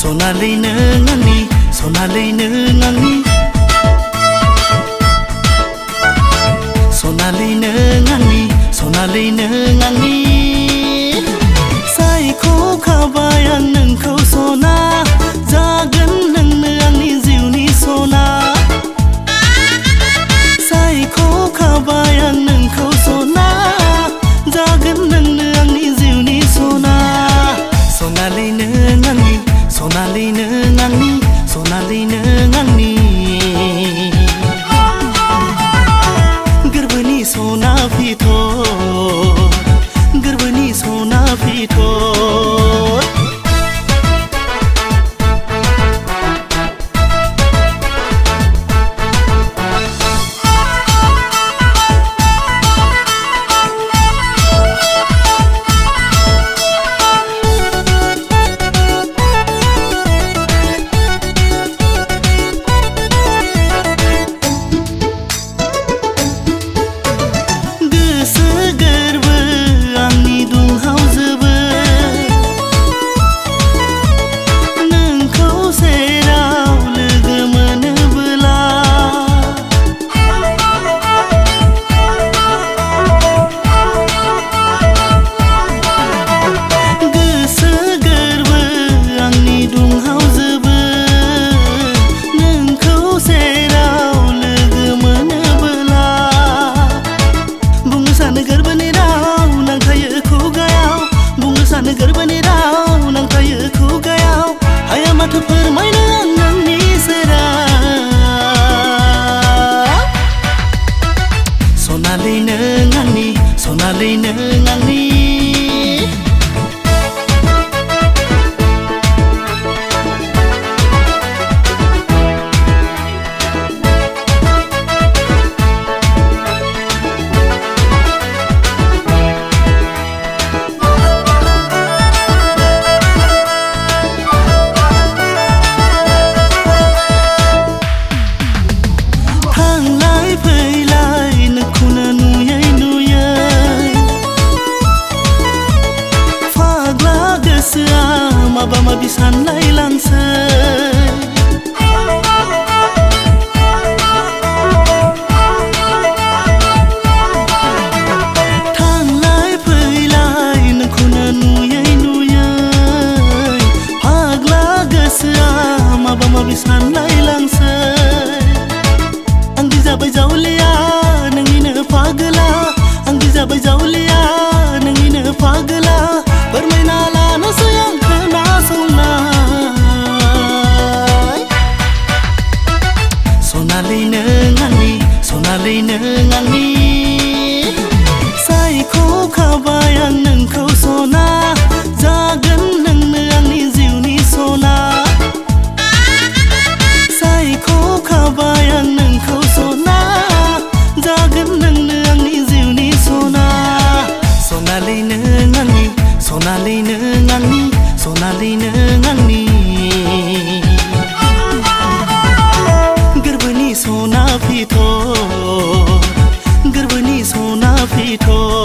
Sonalina ngani, sonalina ngani, sonalina ngani, sonalina ngani. Saiko kabayang nengkau sona, jagan nengne angni jiwni sona. Saiko kabayang nengkau sona, jagan nengne angni jiwni sona. Sonalina ngani. Sonalina ngani, sonalina ngani. Gerbani sona fito, gerbani sona fito. Gerbani rau nang tayo kugayaw, haya matu permainan nang nisera. Sonalina ngani, sonalina ngani. Maba bisan lai langsai, thang lai phơi lai nangkuna nuyai nuyai, pagla gasya maba bisan lai langsai. Ang dijabai jaulia nangina pagla, ang dijabai jaulia nangina pagla. Permainala no sayang kena sonai. Sonalina ngani, sonalina ngani. Saiko kabayang nengkau sona, jagan nengne angni jiwni sona. Saiko kabayang nengkau sona, jagan nengne angni jiwni sona. Sonalina ngani, sonalina ngani, sonalina ngani. Gerbani sona fito, gerbani sona fito.